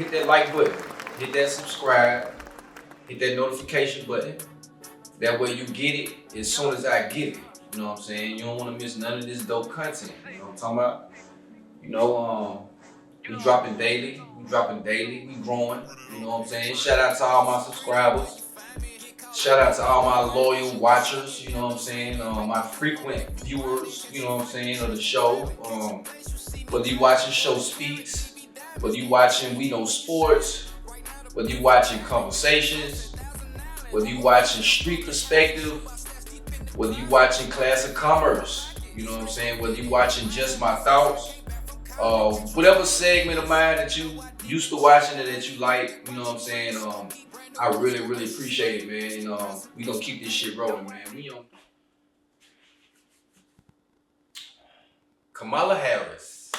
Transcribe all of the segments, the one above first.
hit that like button, hit that subscribe, hit that notification button. That way you get it as soon as I get it. You know what I'm saying? You don't want to miss none of this dope content. You know what I'm talking about? You know, we dropping daily. We growing. You know what I'm saying? Shout out to all my subscribers. Shout out to all my loyal watchers. You know what I'm saying? My frequent viewers. You know what I'm saying? Of the show. Whether you watching Show Speaks, whether you watching We Know Sports, whether you watching Conversations, whether you watching Street Perspective, whether you watching Class of Commerce, you know what I'm saying? Whether you watching Just My Thoughts, whatever segment of mine that you used to watching and that you like, you know what I'm saying? I really, really appreciate it, man. And we gonna keep this shit rolling, man. We on Kamala Harris.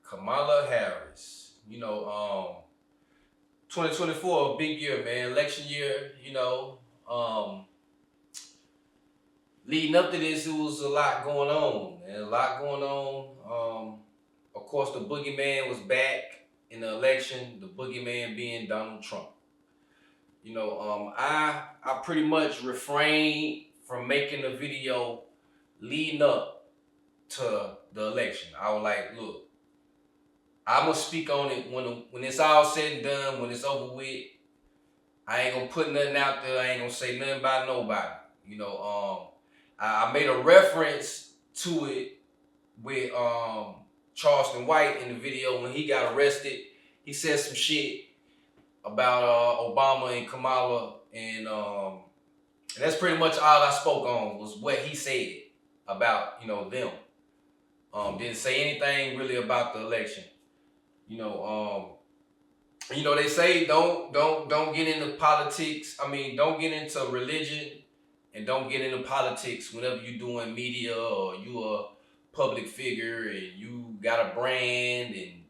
Kamala Harris. 2024, a big year, man. Election year, leading up to this, it was a lot going on, man. A lot going on. Of course, the boogeyman was back in the election. The boogeyman being Donald Trump. I pretty much refrained from making a video leading up to the election. I was like, look, I'm gonna speak on it when it's all said and done, when it's over with. I ain't gonna put nothing out there. I ain't gonna say nothing about nobody. I made a reference to it with Charleston White in the video when he got arrested. He said some shit about Obama and Kamala, and that's pretty much all I spoke on was what he said about them. Didn't say anything really about the election. They say don't get into politics. I mean, don't get into religion and don't get into politics whenever you're doing media or you a public figure and you got a brand and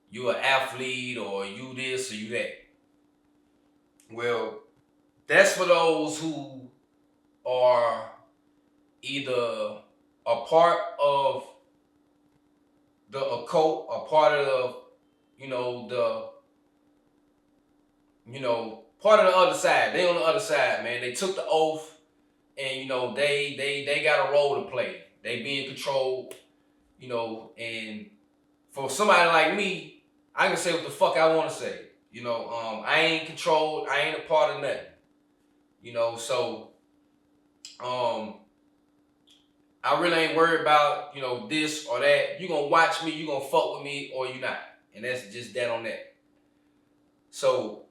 you an athlete or you this or you that. Well, that's for those who are either a part of the occult, a part of part of the other side. They on the other side, man. They took the oath, and they got a role to play. They being controlled, and for somebody like me, I can say what the fuck I want to say. I ain't controlled. I ain't a part of nothing. So I really ain't worried about this or that. You gonna watch me, you gonna fuck with me, or you not, and that's just that on that. So,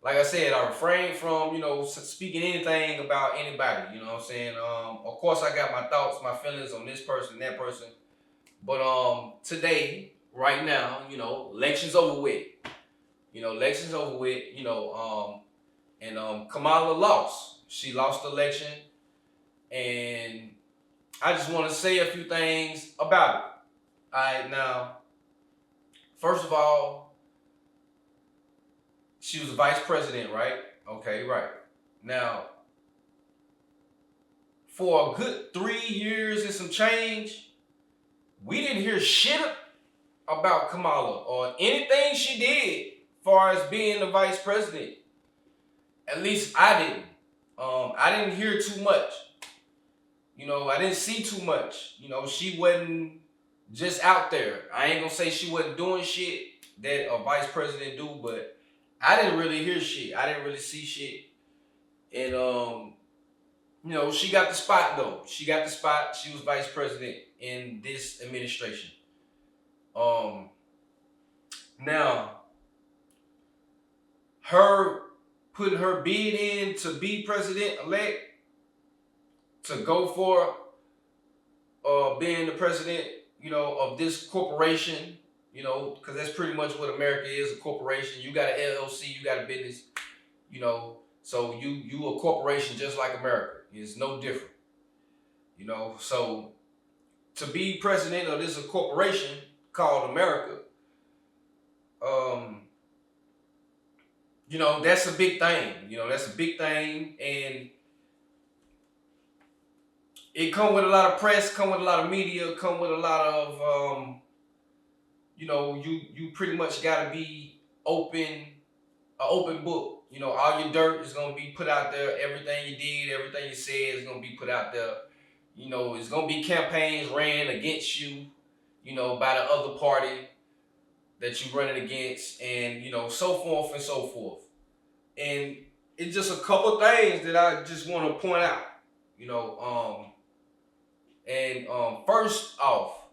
like I said, I refrain from, speaking anything about anybody, you know what I'm saying? Of course, I got my thoughts, my feelings on this person, that person. But today, right now, election's over with. Election's over with, and Kamala lost. She lost the election. And I just want to say a few things about it. All right, now, first of all, she was vice president, right? Okay, right. Now, for a good 3 years and some change, we didn't hear shit about Kamala or anything she did as far as being the vice president. At least I didn't. I didn't hear too much. I didn't see too much. She wasn't just out there. I ain't gonna say she wasn't doing shit that a vice president do, but I didn't really hear shit. I didn't really see shit. And she got the spot though. She got the spot. She was vice president in this administration. Now, her putting her bid in to be president-elect, to go for being the president, of this corporation, because that's pretty much what America is, a corporation. You got an LLC, you got a business, so you a corporation just like America. It's no different. So to be president of this corporation called America, that's a big thing. That's a big thing, and it come with a lot of press, come with a lot of media, come with a lot of you pretty much gotta be an open book. All your dirt is gonna be put out there. Everything you did, everything you said is gonna be put out there. It's gonna be campaigns ran against you, by the other party that you running against, and so forth and so forth. And it's just a couple things that I just want to point out. First off,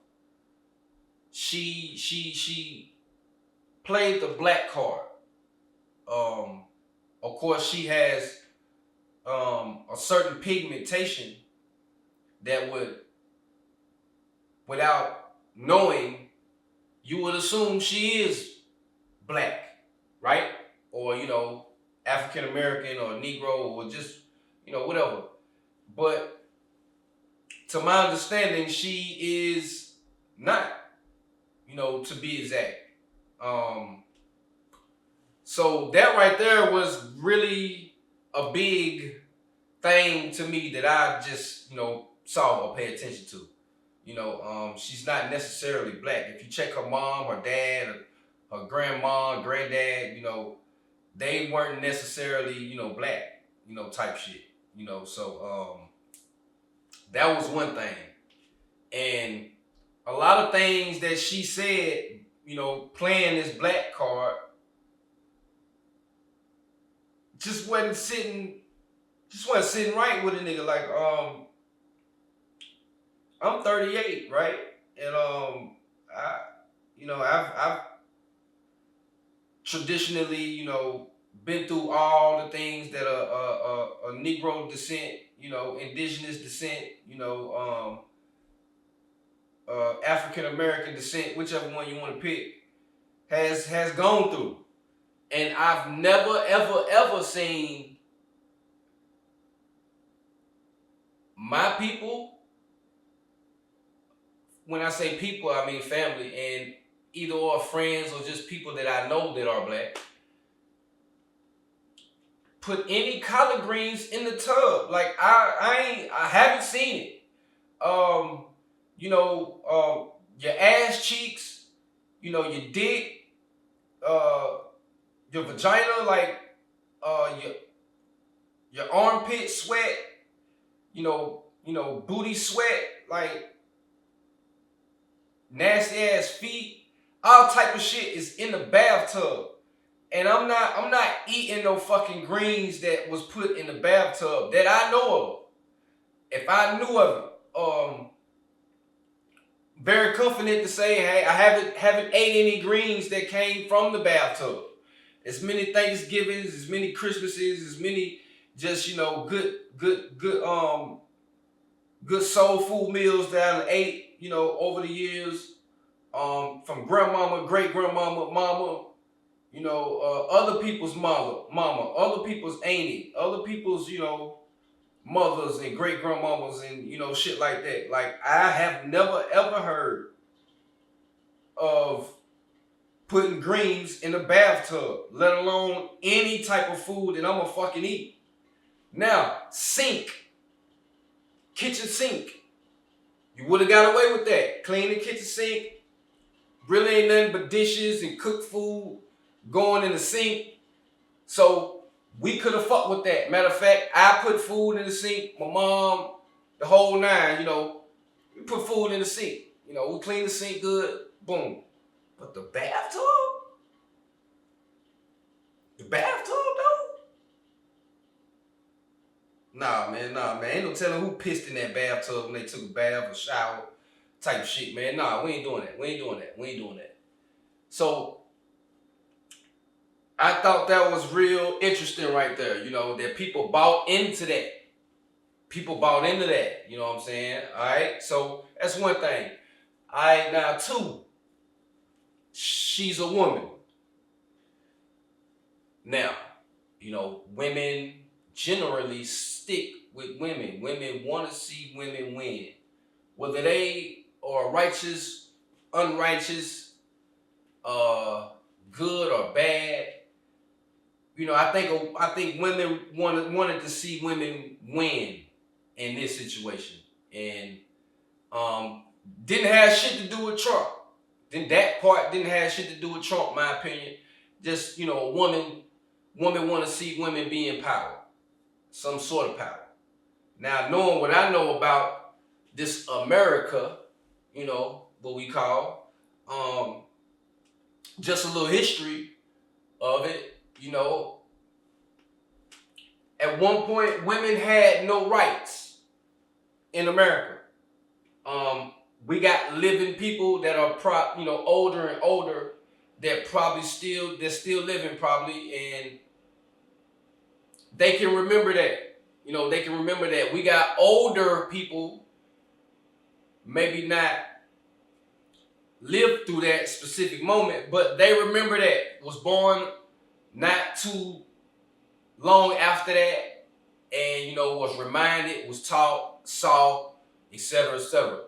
she played the black card. Of course, she has a certain pigmentation that without knowing, you would assume she is black, right? Or African American or Negro or just whatever. But to my understanding, she is not, to be exact. So that right there was really a big thing to me that I just, saw or pay attention to. She's not necessarily black. If you check her mom, her dad, her grandma, granddad, they weren't necessarily, black, type shit. So that was one thing. And a lot of things that she said, playing this black card, just wasn't sitting right with a nigga. Like, I'm 38, right? And I've traditionally, been through all the things that a Negro descent, indigenous descent, African American descent, whichever one you want to pick, has gone through. And I've never, ever seen my people, when I say people, I mean family, and either or friends or just people that I know that are black, put any collard greens in the tub. Like, I haven't seen it. Your ass cheeks, your dick, your vagina, like your armpit sweat, booty sweat, like nasty ass feet, all type of shit is in the bathtub. And I'm not eating no fucking greens that was put in the bathtub that I know of. If I knew of it, very confident to say, hey, I haven't ate any greens that came from the bathtub. As many Thanksgivings, as many Christmases, as many just good soul food meals that I ate, over the years, from grandmama, great grandmama, mama, other people's mama, other people's auntie, other people's, mothers and great grandmamas and, shit like that. Like, I have never ever heard of putting greens in a bathtub, let alone any type of food that I'm gonna fucking eat. Now, kitchen sink. You would have got away with that. Clean the kitchen sink. Really ain't nothing but dishes and cooked food going in the sink. So we could have fucked with that. Matter of fact, I put food in the sink. My mom, the whole nine, we put food in the sink. We clean the sink good. Boom. But the bathtub? The bathtub, though? Nah, man. Ain't no telling who pissed in that bathtub when they took a bath or shower type of shit, man. Nah, we ain't doing that. So, I thought that was real interesting right there, that people bought into that. You know what I'm saying? All right? So, that's one thing. All right, now, two, she's a woman. Now, women generally stick with women. Women want to see women win. Whether they are righteous, unrighteous, good or bad, I think women wanted to see women win in this situation, and didn't have shit to do with Trump. Then that part didn't have shit to do with Trump, my opinion. Just, a woman want to see women be in power, some sort of power. Now, knowing what I know about this America, what we call, just a little history of it, at one point, women had no rights in America. We got living people that are older and older that they're still living probably, and they can remember that. They can remember that. We got older people, maybe not lived through that specific moment, but they remember that. Was born not too long after that, and was reminded, was taught, saw, etc., etc.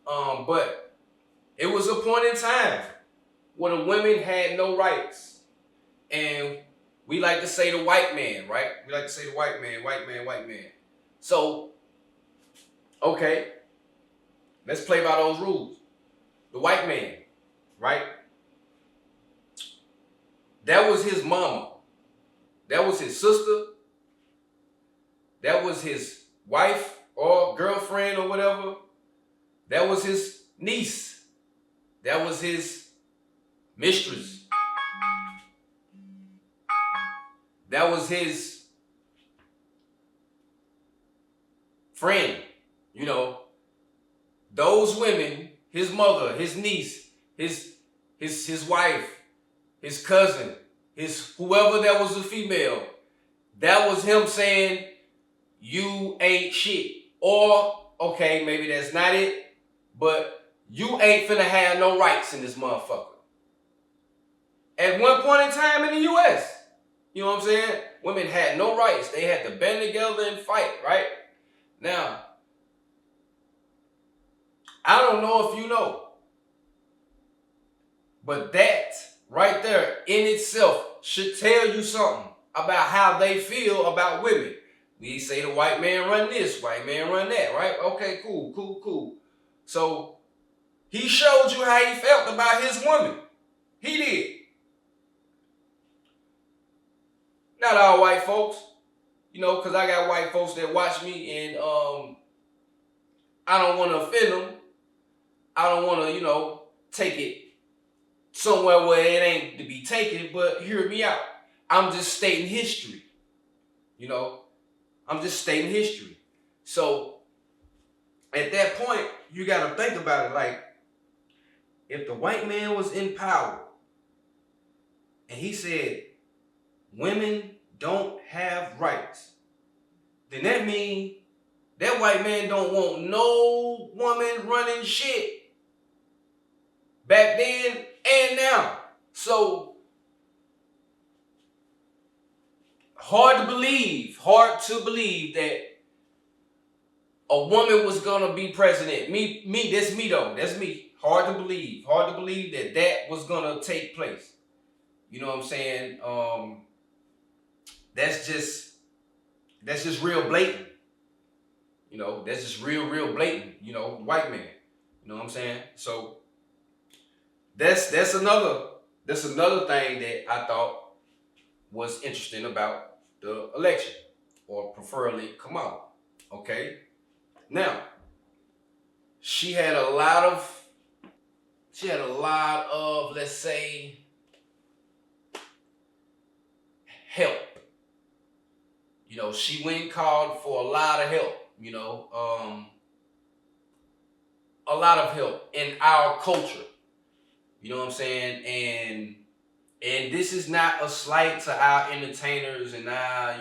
But it was a point in time where the women had no rights, and we like to say the white man, right? We like to say the white man, white man, white man. So, okay, let's play by those rules. The white man, right? That was his mama. That was his sister. That was his wife or girlfriend or whatever. That was his niece. That was his mistress. That was his friend. Those women, his mother, his niece, his wife, his cousin, his whoever that was a female, that was him saying, you ain't shit. Or, okay, maybe that's not it, but you ain't finna have no rights in this motherfucker. At one point in time in the U.S., you know what I'm saying? Women had no rights. They had to band together and fight, right? Now, I don't know if you know, but that right there in itself should tell you something about how they feel about women. We say the white man run this, white man run that, right? Okay, cool. So he showed you how he felt about his woman. He did. Not all white folks, because I got white folks that watch me, and I don't want to offend them. I don't want to, take it somewhere where it ain't to be taken, but hear me out. I'm just stating history. I'm just stating history. So at that point, you got to think about it like, if the white man was in power and he said, women don't have rights, then that means that white man don't want no woman running shit back then and now. So hard to believe that a woman was gonna be president. That's me though. That's me. Hard to believe that was gonna take place. You know what I'm saying? That's just real blatant. That's just real blatant. White man. You know what I'm saying? So that's another thing that I thought was interesting about the election, or preferably Kamala. Okay. Now, she had a lot of, let's say, help. She went and called for a lot of help, a lot of help in our culture. You know what I'm saying? And this is not a slight to our entertainers and our,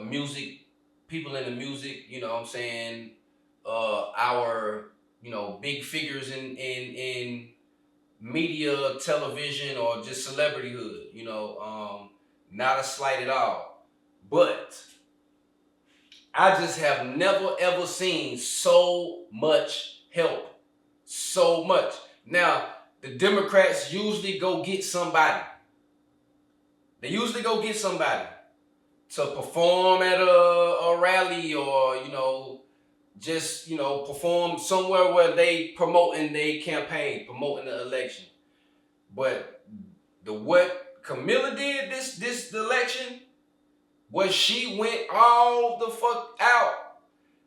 music, people in the music, you know what I'm saying? Our, big figures in media, television, or just celebrityhood, not a slight at all. But I just have never ever seen so much help. So much. Now, the Democrats usually go get somebody. They usually go get somebody to perform at a rally, or, just, perform somewhere where they promoting their campaign, promoting the election. But what Camilla did this election was she went all the fuck out.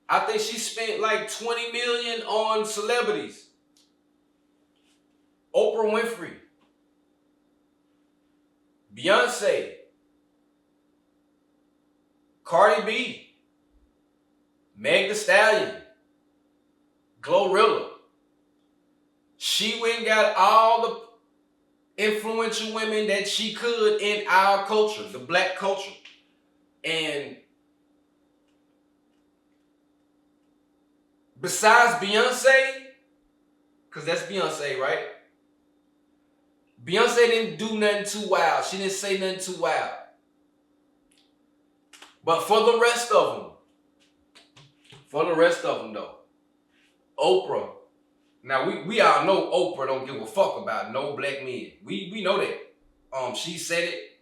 I think she spent like 20 million on celebrities. Oprah Winfrey, Beyonce, Cardi B, Meg Thee Stallion, Glorilla. She went and got all the influential women that she could in our culture, the black culture. And besides Beyonce, because that's Beyonce, right? Beyonce didn't do nothing too wild. She didn't say nothing too wild. But for the rest of them though, Oprah. Now we all know Oprah don't give a fuck about no black men. We know that. She said it.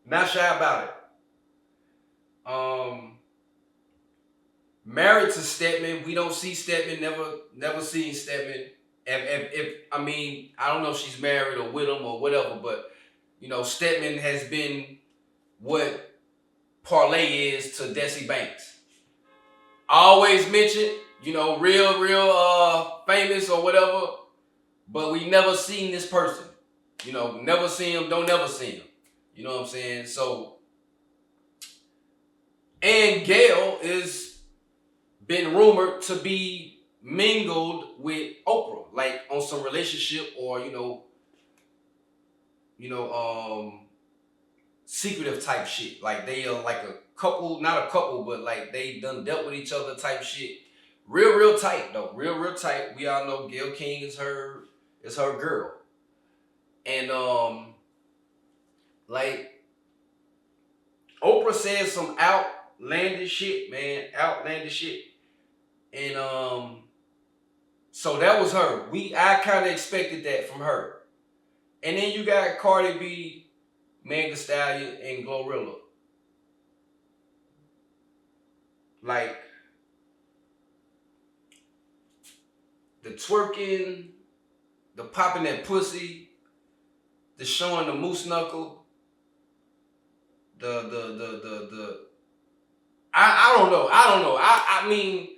Not shy about it. Married to Stedman. We don't see Stedman. Never seen Stedman. If I mean, I don't know if she's married or with him or whatever, but Stedman has been what Parlay is to Desi Banks. Always mentioned, real famous or whatever, but we never seen this person. Never see him, don't never see him. You know what I'm saying? So, and Gail is been rumored to be mingled with Oprah, like on some relationship or secretive type shit. Like they are like a couple, not a couple, but like they done dealt with each other type shit. Real tight though, real tight. We all know Gayle King is her girl, and like Oprah said some outlandish shit, man, outlandish shit, and so that was her. I kind of expected that from her, and then you got Cardi B, Meg Thee Stallion, and Glorilla. Like the twerking, the popping that pussy, the showing the moose knuckle, I don't know. I mean,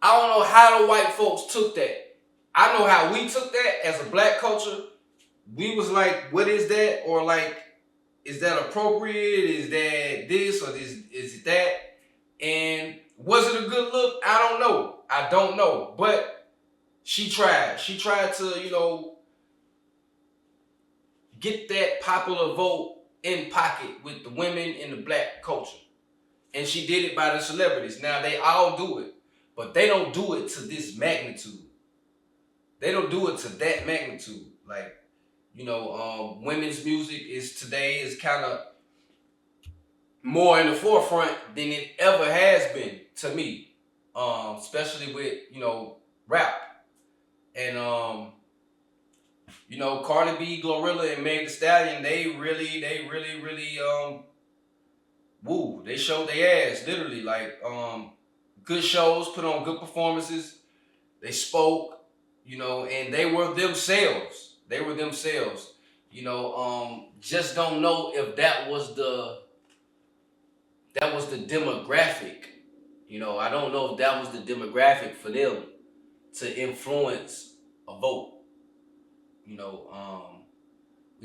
I don't know how the white folks took that. I know how we took that as a black culture. We was like, what is that? Or like, is that appropriate? Is that this or is it that? And was it a good look? I don't know. But she tried. She tried to, get that popular vote in pocket with the women in the black culture. And she did it by the celebrities. Now they all do it, but they don't do it to this magnitude. They don't do it to that magnitude. Like, women's music is kind of more in the forefront than it ever has been to me. Especially with, rap. And Cardi B, Glorilla, and Meg Thee Stallion, they really woo. They showed their ass, literally. Like, good shows, put on good performances. They spoke, and they were themselves. Just don't know if that was the demographic. I don't know if that was the demographic for them to influence a vote. We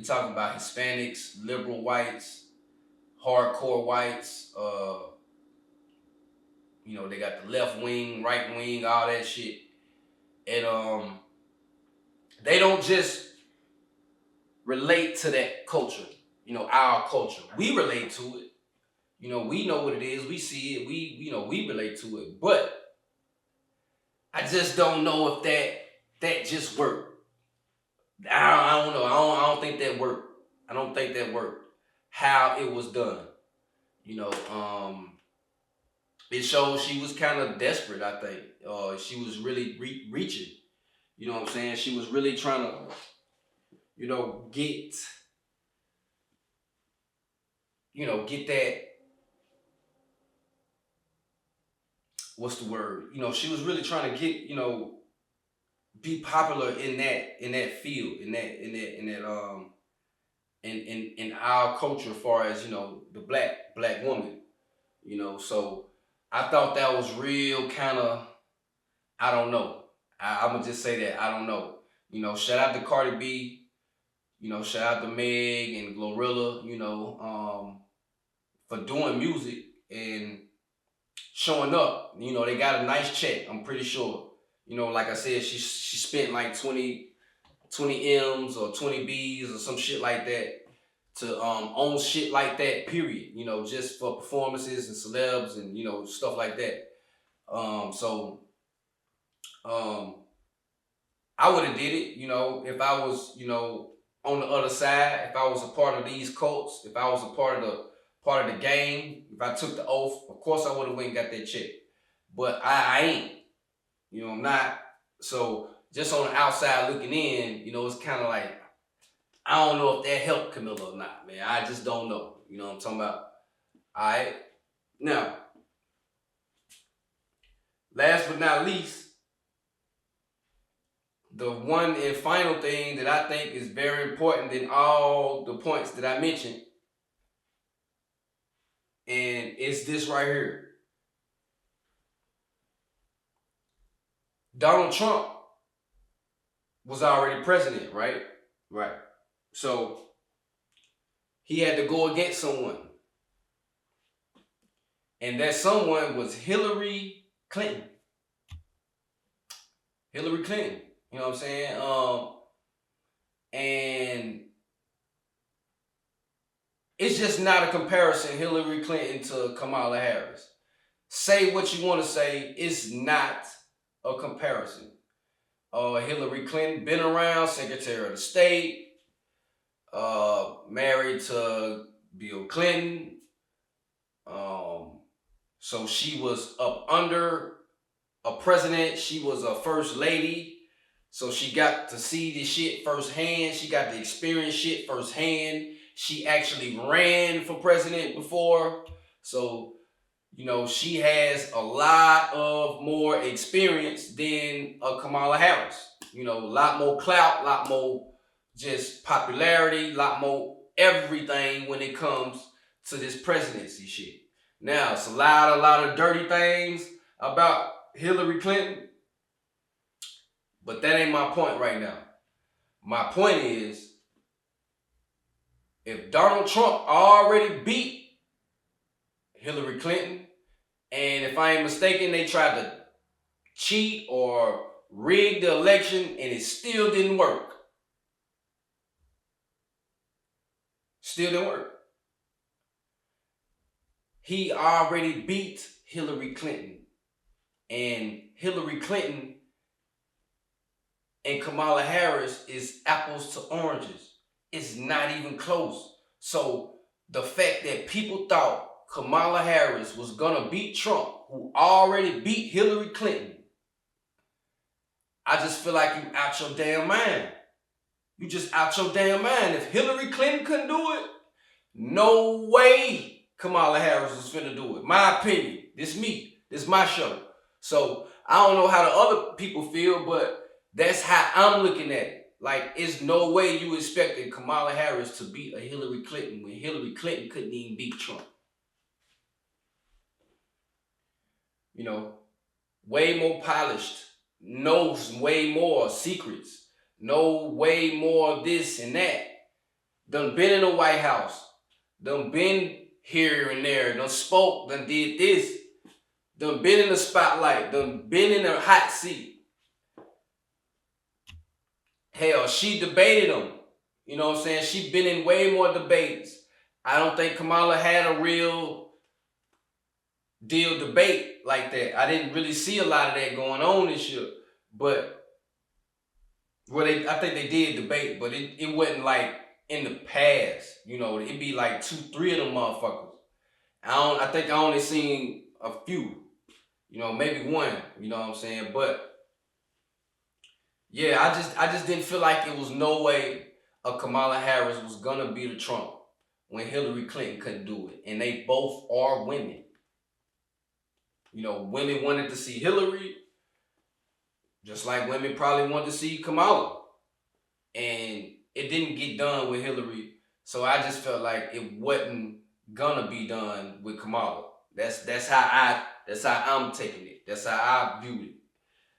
talking about Hispanics, liberal whites, hardcore whites, they got the left wing, right wing, all that shit. And they don't just relate to that culture, our culture. We relate to it. We know what it is. We see it. We relate to it. But I just don't know if that just worked. I don't know. I don't think that worked. I don't think that worked. How it was done. It shows she was kind of desperate, I think. She was really reaching. You know what I'm saying? She was really trying to, get that, what's the word? She was really trying to get, be popular in that field, in our culture, as far as the black woman. So I thought that was real kind of, I don't know. I'm gonna just say that I don't know. Shout out to Cardi B. Shout out to Meg and Glorilla. For doing music and showing up. They got a nice check. I'm pretty sure. Like I said, she spent like 20 M's or 20 B's or some shit like that to own shit like that. Period. Just for performances and celebs and stuff like that. So I would have did it. If I was on the other side, if I was a part of these cults, if I was a part of the game, if I took the oath, of course I would have went and got that check. But I ain't. I'm not. So just on the outside looking in, it's kind of like, I don't know if that helped Camilla or not, man. I just don't know. You know what I'm talking about? All right. Now, last but not least, the one and final thing that I think is very important in all the points that I mentioned, and it's this right here. Donald Trump was already president, right? Right. So he had to go against someone. And that someone was Hillary Clinton. Hillary Clinton. You know what I'm saying? And it's just not a comparison, Hillary Clinton to Kamala Harris. Say what you want to say, it's not a comparison. Hillary Clinton been around, Secretary of the State, married to Bill Clinton. So she was up under a president. She was a first lady. So she got to see this shit firsthand. She got to experience shit firsthand. She actually ran for president before. So, she has a lot of more experience than Kamala Harris. A lot more clout, a lot more just popularity, a lot more everything when it comes to this presidency shit. Now, it's a lot of dirty things about Hillary Clinton, but that ain't my point right now. My point is, if Donald Trump already beat Hillary Clinton, and if I ain't mistaken, they tried to cheat or rig the election and it still didn't work. Still didn't work. He already beat Hillary Clinton. And Hillary Clinton and Kamala Harris is apples to oranges. It's not even close. So the fact that people thought Kamala Harris was gonna beat Trump, who already beat Hillary Clinton, I just feel like you out your damn mind. You just out your damn mind. If Hillary Clinton couldn't do it, no way Kamala Harris was finna do it. My opinion. This me. This my show. So I don't know how the other people feel, but that's how I'm looking at it. Like, it's no way you expected Kamala Harris to beat a Hillary Clinton when Hillary Clinton couldn't even beat Trump. Way more polished, knows way more secrets, know way more this and that. Done been in the White House, done been here and there, done spoke, done did this, done been in the spotlight, done been in the hot seat. Hell, she debated him. You know what I'm saying? She been in way more debates. I don't think Kamala had a real deal debate like that. I didn't really see a lot of that going on this year. But, I think they did debate, but it wasn't like in the past. It'd be like 2-3 of them motherfuckers. I think I only seen a few. Maybe one. You know what I'm saying? But yeah, I just didn't feel like it was no way a Kamala Harris was gonna beat a Trump when Hillary Clinton couldn't do it. And they both are women. You know, women wanted to see Hillary, just like women probably wanted to see Kamala. And it didn't get done with Hillary. So I just felt like it wasn't gonna be done with Kamala. That's how I'm taking it. That's how I viewed it,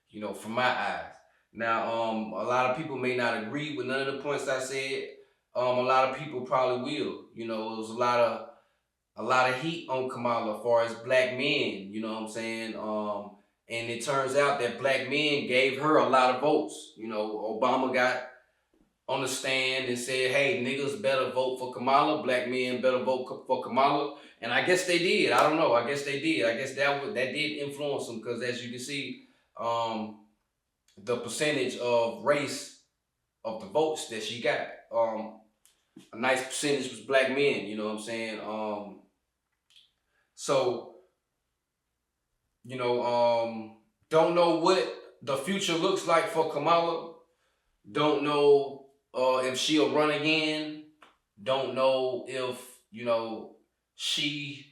you know, from my eyes. Now, a lot of people may not agree with none of the points I said. A lot of people probably will. You know, it was a lot of heat on Kamala as far as black men, you know what I'm saying? And it turns out that black men gave her a lot of votes. You know, Obama got on the stand and said, hey, niggas better vote for Kamala, black men better vote for Kamala. And I guess they did. I don't know. I guess they did. I guess that did influence them, because as you can see, the percentage of race of the votes that she got, a nice percentage was black men, you know what I'm saying? So, you know, don't know what the future looks like for Kamala. Don't know if she'll run again. Don't know if, you know, she,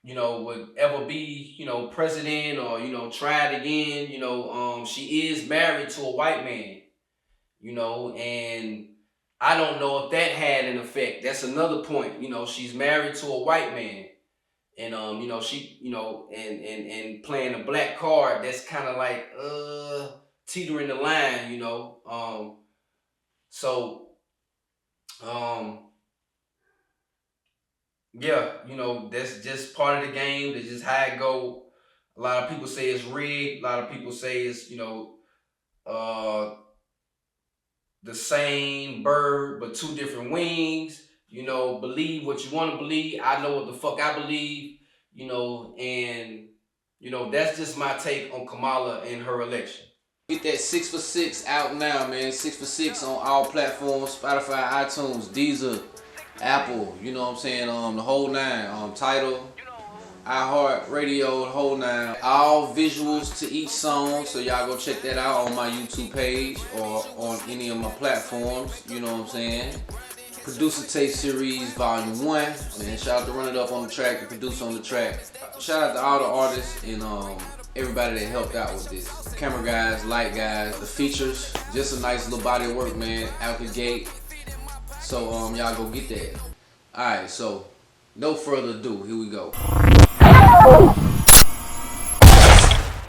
you know, would ever be, you know, president or, you know, try it again. You know, she is married to a white man, you know, and I don't know if that had an effect. That's another point. You know, she's married to a white man. And you know, she, you know, and playing a black card, that's kind of like teetering the line, you know. So yeah, you know, that's just part of the game. That's just how it go. A lot of people say it's rigged. A lot of people say it's, you know, the same bird but two different wings. You know, believe what you want to believe. I know what the fuck I believe. You know, and you know, that's just my take on Kamala and her election. Get that 6 for 6 out now, man. 6 for 6 on all platforms: Spotify, iTunes, Deezer, Apple. You know what I'm saying? The whole nine. Tidal, iHeart Radio, the whole nine. All visuals to each song, so y'all go check that out on my YouTube page or on any of my platforms. You know what I'm saying? Producer Tape Series Volume 1. Man, shout out to Run It Up on the track, the producer on the track. Shout out to all the artists and everybody that helped out with this. Camera guys, light guys, the features. Just a nice little body of work, man, out the gate. So y'all go get that. Alright, so no further ado, here we go.